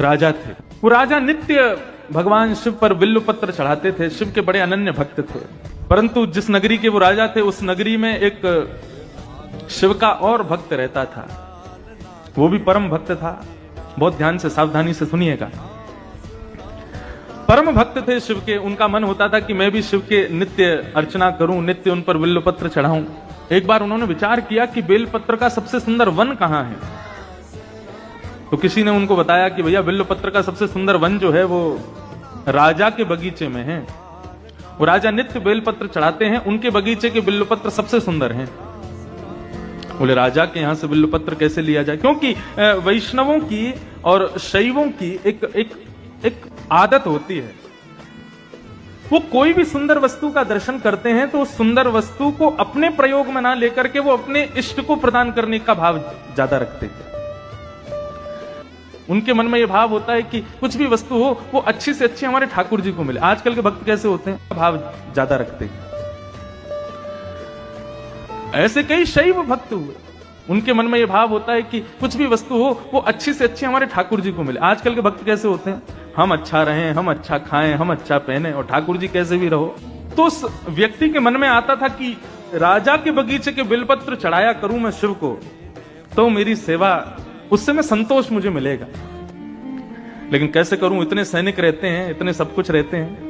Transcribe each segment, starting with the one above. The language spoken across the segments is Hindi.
राजा थे। वो राजा नित्य भगवान शिव पर बिल्व पत्र चढ़ाते थे, शिव के बड़े अनन्य भक्त थे। परंतु जिस नगरी के वो राजा थे, उस नगरी में एक शिव का और भक्त रहता था। वो भी परम भक्त था। बहुत ध्यान से सावधानी से सुनिएगा। परम भक्त थे शिव के। उनका मन होता था कि मैं भी शिव के नित्य अर्चना करूं, नित्य उन पर बिल्व पत्र चढ़ाऊं। एक बार उन्होंने विचार किया कि बेल पत्र का सबसे सुंदर वन कहां है। तो किसी ने उनको बताया कि भैया बिल्व पत्र का सबसे सुंदर वन जो है वो राजा के बगीचे में है। वो राजा नित्य बेल पत्र चढ़ाते हैं, उनके बगीचे के बिल्व पत्र सबसे सुंदर हैं। बोले राजा के यहां से बिल्व पत्र कैसे लिया जाए, क्योंकि वैष्णवों की और शैवों की एक आदत होती है। वो कोई भी सुंदर वस्तु का दर्शन करते हैं तो उस सुंदर वस्तु को अपने प्रयोग में ना लेकर के वो अपने इष्ट को प्रदान करने का भाव ज्यादा रखते हैं। उनके मन में यह भाव होता है कि कुछ भी वस्तु हो वो अच्छी से अच्छी हमारे ठाकुर जी को मिले। आजकल के भक्त कैसे होते हैं, भाव ज्यादा रखते हैं। ऐसे कई शैव भक्त हुए, उनके मन में यह भाव होता है कि कुछ भी वस्तु हो वो अच्छी से अच्छी हमारे ठाकुर जी को मिले। आजकल के भक्त कैसे होते हैं, हम अच्छा रहें, हम अच्छा खाएं, हम अच्छा पहने और ठाकुर जी कैसे भी रहो। तो उस व्यक्ति के मन में आता था कि राजा के बगीचे के बिलपत्र चढ़ाया करूं मैं शिव को, तो मेरी सेवा, उससे मैं संतोष मुझे मिलेगा। लेकिन कैसे करूं, इतने सैनिक रहते हैं, इतने सब कुछ रहते हैं।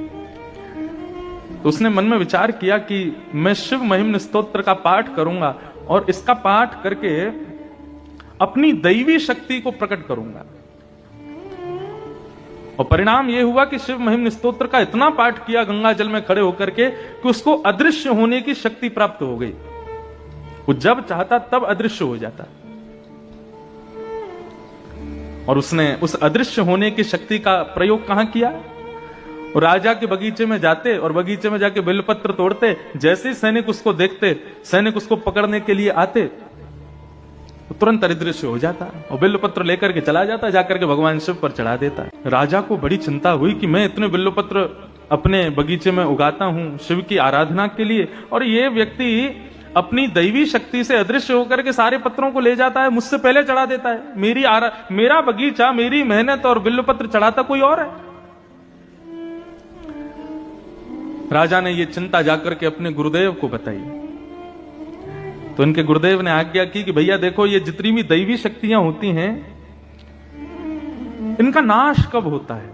तो उसने मन में विचार किया कि मैं शिव महिम्न स्तोत्र का पाठ करूंगा और इसका पाठ करके अपनी दैवी शक्ति को प्रकट करूंगा। और परिणाम यह हुआ कि शिव महिम्न स्तोत्र का इतना पाठ किया गंगा जल में खड़े होकर के कि उसको अदृश्य होने की शक्ति प्राप्त हो गई। वो जब चाहता तब अदृश्य हो जाता। और उसने उस अदृश्य होने की शक्ति का प्रयोग कहां किया, राजा के बगीचे में जाते और बगीचे में जाके बिल्वपत्र तोड़ते। जैसे ही सैनिक उसको देखते, सैनिक उसको पकड़ने के लिए आते, तो तुरंत अदृश्य हो जाता और बिल्वपत्र लेकर के चला जाता, जाकर के भगवान शिव पर चढ़ा देता। राजा को बड़ी चिंता हुई कि मैं इतने बिल्वपत्र अपने बगीचे में उगाता हूं शिव की आराधना के लिए, और ये व्यक्ति अपनी दैवी शक्ति से अदृश्य होकर के सारे पत्रों को ले जाता है, मुझसे पहले चढ़ा देता है। मेरा बगीचा, मेरी मेहनत और बिल्वपत्र चढ़ाता कोई और है। राजा ने यह चिंता जाकर के अपने गुरुदेव को बताई। तो इनके गुरुदेव ने आज्ञा की कि भैया देखो, ये जितनी भी दैवी शक्तियां होती हैं, इनका नाश कब होता है?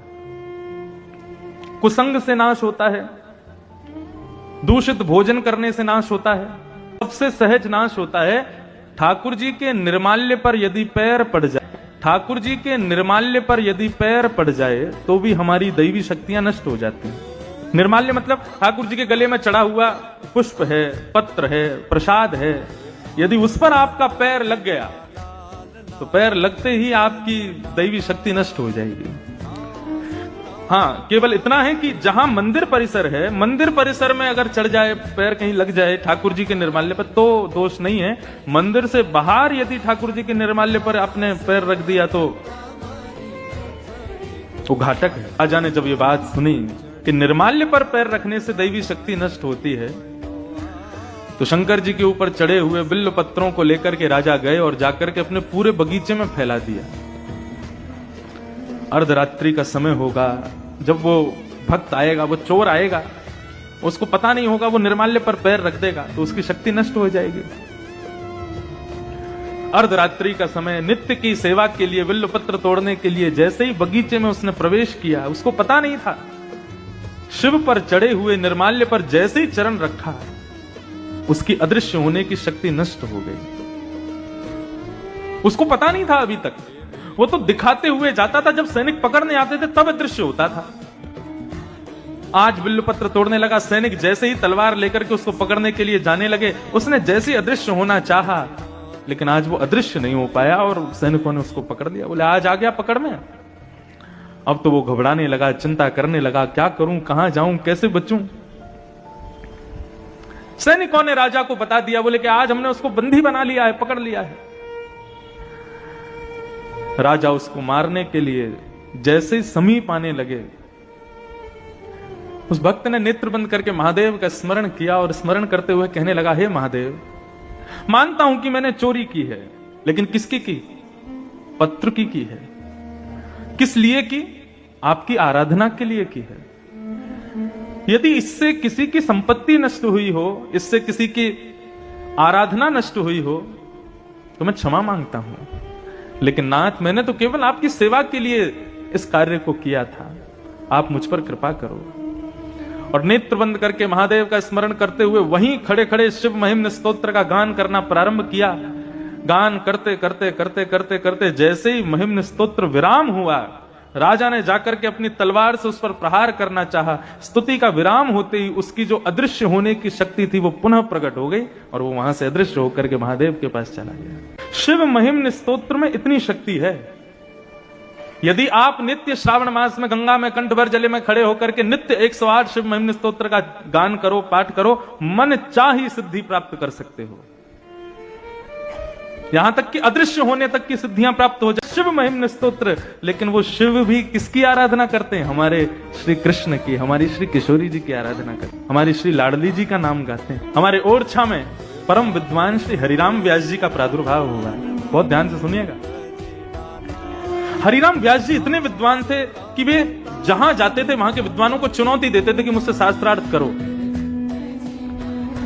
कुसंग से नाश होता है, दूषित भोजन करने से नाश होता है, सबसे सहज नाश होता है ठाकुर जी के निर्माल्य पर यदि पैर पड़ जाए। ठाकुर जी के निर्माल्य पर यदि पैर पड़ जाए तो भी हमारी दैवी शक्तियां नष्ट हो जाती हैं। निर्माल्य मतलब ठाकुर जी के गले में चढ़ा हुआ पुष्प है, पत्र है, प्रसाद है, यदि उस पर आपका पैर लग गया तो पैर लगते ही आपकी दैवी शक्ति नष्ट हो जाएगी। हाँ, केवल इतना है कि जहां मंदिर परिसर है, मंदिर परिसर में अगर चढ़ जाए, पैर कहीं लग जाए ठाकुर जी के निर्माल्य पर, तो दोष नहीं है। मंदिर से बाहर यदि ठाकुर जी के निर्माल्य पर आपने पैर रख दिया तो वो घातक है। राजा ने जब ये बात सुनी कि निर्माल्य पर पैर रखने से दैवी शक्ति नष्ट होती है, तो शंकर जी के ऊपर चढ़े हुए बिल्व पत्रों को लेकर के राजा गए और जाकर के अपने पूरे बगीचे में फैला दिया। अर्धरात्रि का समय होगा, जब वो भक्त आएगा, वो चोर आएगा, उसको पता नहीं होगा, वो निर्माल्य पर पैर रख देगा तो उसकी शक्ति नष्ट हो जाएगी। अर्धरात्रि का समय, नित्य की सेवा के लिए, बिल्व पत्र तोड़ने के लिए जैसे ही बगीचे में उसने प्रवेश किया, उसको पता नहीं था, शिव पर चढ़े हुए निर्माल्य पर जैसे ही चरण रखा, उसकी अदृश्य होने की शक्ति नष्ट हो गई। उसको पता नहीं था अभी तक, वो तो दिखाते हुए जाता था, जब सैनिक पकड़ने आते थे तब अदृश्य होता था। आज बिल्वपत्र तोड़ने लगा, सैनिक जैसे ही तलवार लेकर के उसको पकड़ने के लिए जाने लगे, उसने जैसे ही अदृश्य होना चाहा, लेकिन आज वो अदृश्य नहीं हो पाया और सैनिकों ने उसको पकड़ लिया। बोले आज आ गया पकड़ में। अब तो वो घबराने लगा, चिंता करने लगा, क्या करूं, कहां जाऊं, कैसे बचूं। सैनिकों ने राजा को बता दिया, बोले कि आज हमने उसको बंदी बना लिया है, पकड़ लिया है। राजा उसको मारने के लिए जैसे ही समीप आने लगे, उस भक्त ने नेत्र बंद करके महादेव का स्मरण किया और स्मरण करते हुए कहने लगा, हे महादेव, मानता हूं कि मैंने चोरी की है, लेकिन किसकी की? पत्र की है। किस लिए की? आपकी आराधना के लिए की है। यदि इससे किसी की संपत्ति नष्ट हुई हो, इससे किसी की आराधना नष्ट हुई हो, तो मैं क्षमा मांगता हूं, लेकिन नाथ मैंने तो केवल आपकी सेवा के लिए इस कार्य को किया था, आप मुझ पर कृपा करो। और नेत्र बंद करके महादेव का स्मरण करते हुए वहीं खड़े खड़े शिव महिम्न स्तोत्र का गान करना प्रारंभ किया। गान करते करते करते करते करते जैसे ही महिम्न स्तोत्र विराम हुआ, राजा ने जाकर के अपनी तलवार से उस पर प्रहार करना चाहा। स्तुति का विराम होते ही उसकी जो अदृश्य होने की शक्ति थी वो पुनः प्रकट हो गई और वो वहां से अदृश्य होकर के महादेव के पास चला गया। शिव महिम्न स्तोत्र में इतनी शक्ति है, यदि आप नित्य श्रावण मास में गंगा में कंठ भर जले में खड़े होकर के नित्य 108 शिव महिम्न स्तोत्र का गान करो, पाठ करो, मन चाही सिद्धि प्राप्त कर सकते हो। यहां तक कि अदृश्य होने तक की सिद्धियां प्राप्त हो जाए। शिव महिम्न स्तोत्र, लेकिन वो शिव भी किसकी आराधना करते हैं? हमारे श्री कृष्ण की, हमारी श्री किशोरी जी की आराधना करते हैं, हमारी श्री लाडली जी का नाम गाते हैं। हमारे ओरछा में परम विद्वान श्री हरिराम व्यास जी का प्रादुर्भाव हुआ। बहुत ध्यान से सुनिएगा। हरिराम व्यास जी इतने विद्वान थे कि वे जहां जाते थे वहां के विद्वानों को चुनौती देते थे कि मुझसे शास्त्रार्थ करो,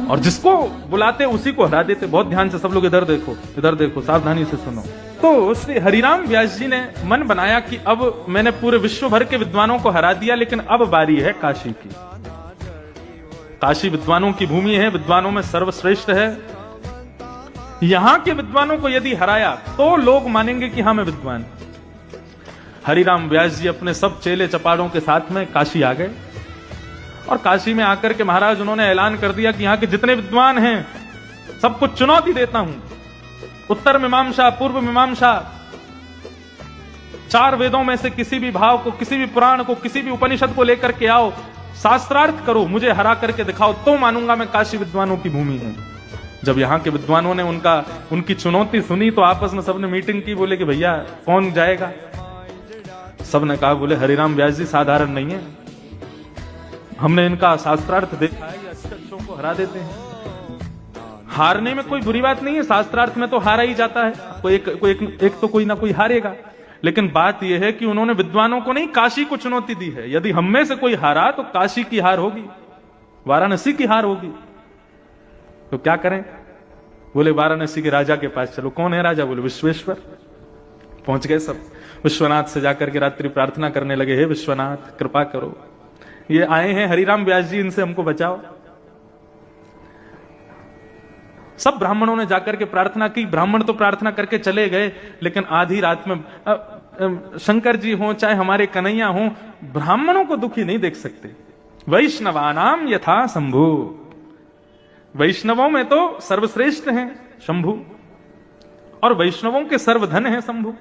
और जिसको बुलाते उसी को हरा देते। बहुत ध्यान से सब लोग इधर देखो, सावधानी से सुनो। तो श्री हरिराम व्यास जी ने मन बनाया कि अब मैंने पूरे विश्व भर के विद्वानों को हरा दिया, लेकिन अब बारी है काशी की। काशी विद्वानों की भूमि है, विद्वानों में सर्वश्रेष्ठ है। यहां के विद्वानों को यदि हराया तो लोग मानेंगे कि हाँ मैं विद्वान। हरिराम व्यास जी अपने सब चेले चपाड़ों के साथ में काशी आ गए, और काशी में आकर के महाराज उन्होंने ऐलान कर दिया कि यहां के जितने विद्वान हैं सबको चुनौती देता हूं। उत्तर मीमांसा, पूर्व मीमांसा, 4 वेदों में से किसी भी भाव को, किसी भी पुराण को, किसी भी उपनिषद को लेकर के आओ, शास्त्रार्थ करो, मुझे हरा करके दिखाओ, तो मानूंगा मैं काशी विद्वानों की भूमि है। जब यहां के विद्वानों ने उनकी चुनौती सुनी तो आपस में सबने मीटिंग की, बोले कि भैया कौन जाएगा? सबने कहा, बोले हरिराम व्यास जी साधारण नहीं है, हमने इनका शास्त्रार्थ देखा है, ये अच्छों को हरा देते हैं। हारने में कोई बुरी बात नहीं है, शास्त्रार्थ में तो हारा ही जाता है, एक तो कोई ना कोई हारेगा। लेकिन बात यह है कि उन्होंने विद्वानों को नहीं, काशी को चुनौती दी है। यदि हम में से कोई हारा तो काशी की हार होगी, वाराणसी की हार होगी। तो क्या करें? बोले वाराणसी के राजा के पास चलो। कौन है राजा? बोले विश्वेश्वर। पहुंच गए सब, विश्वनाथ से जाकर के रात्रि प्रार्थना करने लगे, हे विश्वनाथ कृपा करो, ये आए हैं हरिराम व्यास जी, इनसे हमको बचाओ। सब ब्राह्मणों ने जाकर के प्रार्थना की। ब्राह्मण तो प्रार्थना करके चले गए, लेकिन आधी रात में शंकर जी हो चाहे हमारे कन्हैया हो, ब्राह्मणों को दुखी नहीं देख सकते। वैष्णवानाम यथा शंभु, वैष्णवों में तो सर्वश्रेष्ठ हैं शंभु, और वैष्णवों के सर्वधन है शंभु।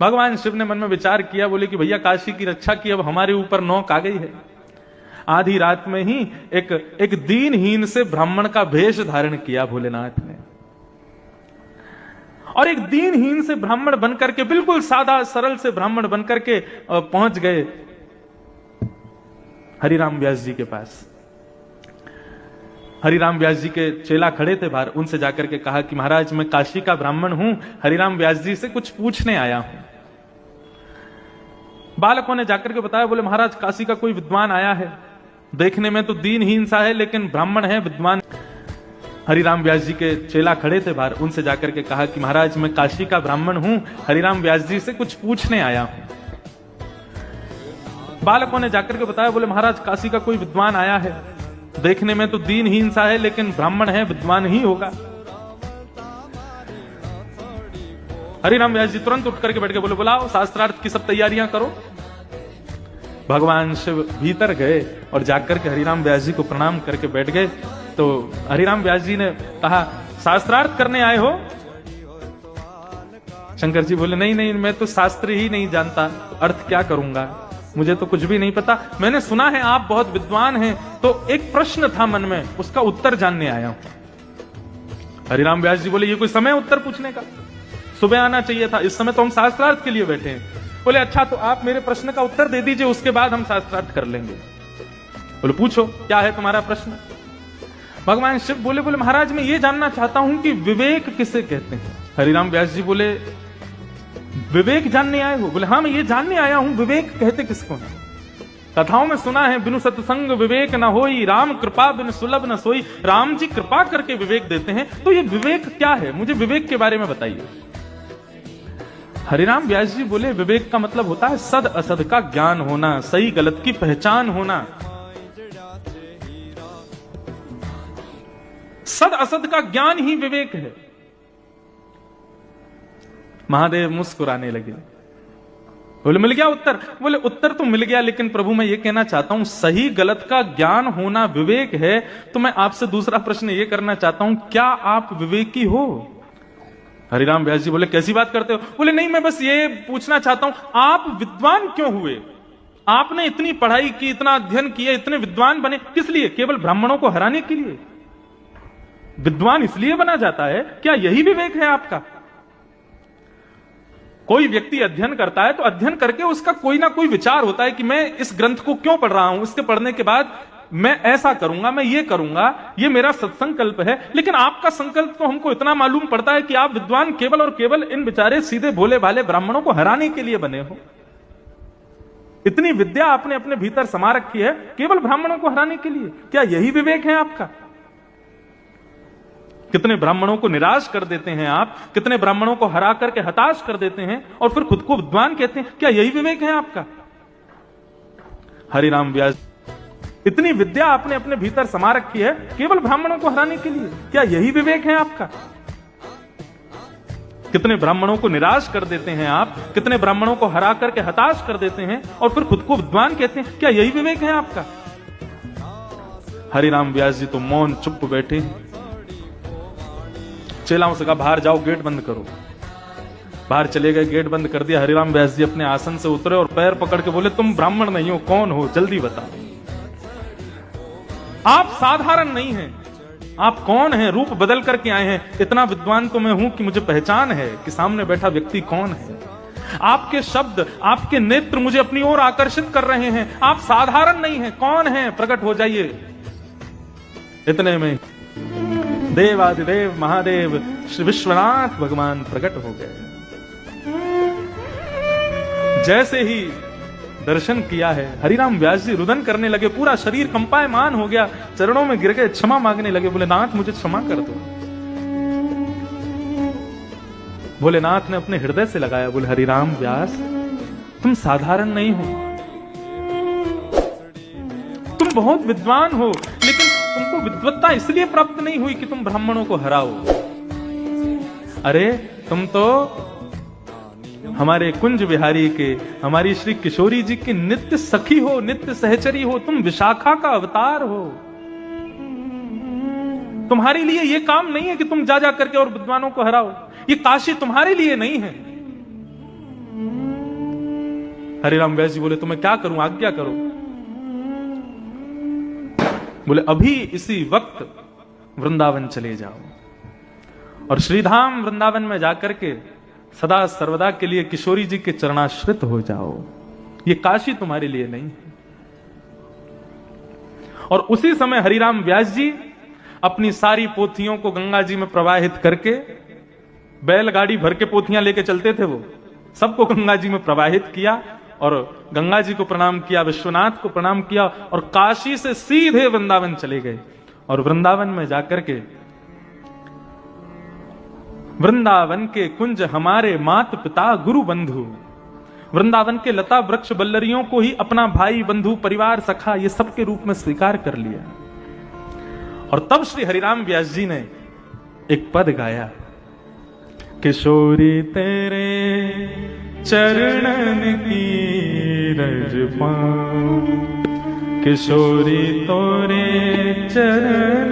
भगवान शिव ने मन में विचार किया, बोले कि भैया काशी की रक्षा की, अब हमारे ऊपर नौक आ गई है। आधी रात में ही एक दीनहीन से ब्राह्मण का भेष धारण किया भोलेनाथ ने, और एक दीनहीन से ब्राह्मण बनकर के, बिल्कुल सादा सरल से ब्राह्मण बनकर के पहुंच गए हरिराम व्यास जी के पास। हरिराम व्यास जी के चेला खड़े थे बाहर, उनसे जाकर के कहा कि महाराज मैं काशी का ब्राह्मण हूं, हरिराम व्यास जी से कुछ पूछने आया हूं। बालकों ने जाकर के बताया, बोले महाराज काशी का कोई विद्वान आया है, देखने में तो दीनहीन सा है लेकिन ब्राह्मण है, विद्वान। हरिराम व्यास जी के चेला खड़े थे बाहर, उनसे जाकर के कहा कि महाराज मैं काशी का ब्राह्मण हूं, हरिराम व्यास जी से कुछ पूछने आया हूं। बालकों ने जाकर के बताया, बोले महाराज काशी का कोई विद्वान आया है, देखने में तो दीनहीन सा है लेकिन ब्राह्मण है, विद्वान ही होगा। हरिराम व्यास जी तुरंत उठ करके बैठ के बोले, बुलाओ, शास्त्रार्थ की सब तैयारियां करो। भगवान शिव भीतर गए और जाकर के हरिराम व्यास जी को प्रणाम करके बैठ गए। तो हरिराम व्यास जी ने कहा, शास्त्रार्थ करने आए हो? शंकर जी बोले, नहीं नहीं, मैं तो शास्त्र ही नहीं जानता, अर्थ क्या करूंगा, मुझे तो कुछ भी नहीं पता। मैंने सुना है आप बहुत विद्वान हैं, तो एक प्रश्न था मन में, उसका उत्तर जानने आया हूं। हरिराम व्यास जी बोले, ये कोई समय उत्तर पूछने का? सुबह आना चाहिए था, इस समय तो हम शास्त्रार्थ के लिए बैठे हैं। बोले अच्छा, तो आप मेरे प्रश्न का उत्तर दे दीजिए, उसके बाद हम शास्त्रार्थ कर लेंगे। बोले पूछो, क्या है तुम्हारा प्रश्न? भगवान शिव बोले, महाराज मैं ये जानना चाहता हूं कि विवेक किसे कहते हैं? हरिराम व्यास जी बोले, विवेक जानने आए हो? बोले हाँ मैं ये जानने आया हूं विवेक कहते किसको है। कथाओं में सुना है बिनु सत्संग विवेक न होई, राम कृपा बिन सुलभ न सोई। राम जी कृपा करके विवेक देते हैं, तो ये विवेक क्या है? मुझे विवेक के बारे में बताइए। हरिराम व्यास जी बोले विवेक का मतलब होता है सद असद का ज्ञान होना, सही गलत की पहचान होना। सद असद का ज्ञान ही विवेक है। महादेव मुस्कुराने लगे, बोले मिल गया उत्तर? बोले उत्तर तो मिल गया, लेकिन प्रभु मैं ये कहना चाहता हूं सही गलत का ज्ञान होना विवेक है, तो मैं आपसे दूसरा प्रश्न ये करना चाहता हूं, क्या आप विवेकी हो? हरिराम व्यास जी बोले कैसी बात करते हो? बोले नहीं मैं बस ये पूछना चाहता हूं आप विद्वान क्यों हुए? आपने इतनी पढ़ाई की, इतना अध्ययन किया, इतने विद्वान बने, किस लिए? केवल ब्राह्मणों को हराने के लिए? विद्वान इसलिए बना जाता है? क्या यही विवेक है आपका? कोई व्यक्ति अध्ययन करता है तो अध्ययन करके उसका कोई ना कोई विचार होता है कि मैं इस ग्रंथ को क्यों पढ़ रहा हूं, इसके पढ़ने के बाद मैं ऐसा करूंगा, मैं ये करूंगा, ये मेरा सत्संकल्प है। लेकिन आपका संकल्प तो हमको इतना मालूम पड़ता है कि आप विद्वान केवल और केवल इन बेचारे सीधे भोले भाले ब्राह्मणों को हराने के लिए बने हो। इतनी विद्या आपने अपने भीतर समा रखी है केवल ब्राह्मणों को हराने के लिए। क्या यही विवेक है आपका? कितने ब्राह्मणों को निराश कर देते हैं आप, कितने ब्राह्मणों को हरा करके हताश कर देते हैं और फिर खुद को विद्वान कहते हैं। क्या यही विवेक है आपका? हरिराम व्यास, इतनी विद्या आपने अपने भीतर समा रखी है केवल ब्राह्मणों को हराने के लिए। क्या यही विवेक है आपका? कितने ब्राह्मणों को निराश कर देते हैं आप, कितने ब्राह्मणों को हरा करके हताश कर देते हैं और फिर खुद को विद्वान कहते हैं। क्या यही विवेक है आपका? हरिराम व्यास जी तो मौन चुप बैठे। चेलाओं से कहा बाहर जाओ, गेट बंद करो। बाहर चले गए, गेट बंद कर दिया। हरिराम व्यास जी अपने आसन से उतरे और पैर पकड़ के बोले तुम ब्राह्मण नहीं हो, कौन हो? जल्दी बताओ। आप साधारण नहीं हैं, आप कौन हैं? रूप बदल करके आए हैं। इतना विद्वान तो मैं हूं कि मुझे पहचान है कि सामने बैठा व्यक्ति कौन है। आपके शब्द, आपके नेत्र मुझे अपनी ओर आकर्षित कर रहे हैं। आप साधारण नहीं हैं, कौन हैं? प्रकट हो जाइए। इतने में देवादिदेव महादेव श्री विश्वनाथ भगवान प्रकट हो गए। जैसे ही दर्शन किया है, हरिराम व्यास जी रुदन करने लगे, पूरा शरीर कंपायमान हो गया, चरणों में गिर गए, क्षमा मांगने लगे। बोले नाथ मुझे क्षमा कर दो। भोलेनाथ ने अपने हृदय से लगाया। बोले हरिराम व्यास तुम साधारण नहीं हो, तुम बहुत विद्वान हो, लेकिन तुमको विद्वत्ता इसलिए प्राप्त नहीं हुई कि तुम ब्राह्मणों को हराओ। अरे तुम तो हमारे कुंज बिहारी के, हमारी श्री किशोरी जी की नित्य सखी हो, नित्य सहचरी हो। तुम विशाखा का अवतार हो। तुम्हारे लिए यह काम नहीं है कि तुम जा करके और विद्वानों को हराओ। ये काशी तुम्हारे लिए नहीं है। हरिराम व्यास जी बोले तो मैं क्या करूं, आज्ञा करो। बोले अभी इसी वक्त वृंदावन चले जाओ और श्रीधाम वृंदावन में जाकर के सदा सर्वदा के लिए किशोरी जी के चरणाश्रित हो जाओ। ये काशी तुम्हारे लिए नहीं है। और उसी समय हरिराम व्यास जी अपनी सारी पोथियों को गंगा जी में प्रवाहित करके, बैलगाड़ी भर के पोथियां लेके चलते थे वो, सबको गंगा जी में प्रवाहित किया और गंगा जी को प्रणाम किया, विश्वनाथ को प्रणाम किया और काशी से सीधे वृंदावन चले गए। और वृंदावन में जाकर के वृंदावन के कुंज हमारे मात पिता गुरु बंधु, वृंदावन के लता वृक्ष बल्लरियों को ही अपना भाई बंधु परिवार सखा ये सब के रूप में स्वीकार कर लिया। और तब श्री हरिराम व्यास जी ने एक पद गाया, किशोरी तेरे चरणन की रज पाऊं, किशोरी तोरे चरण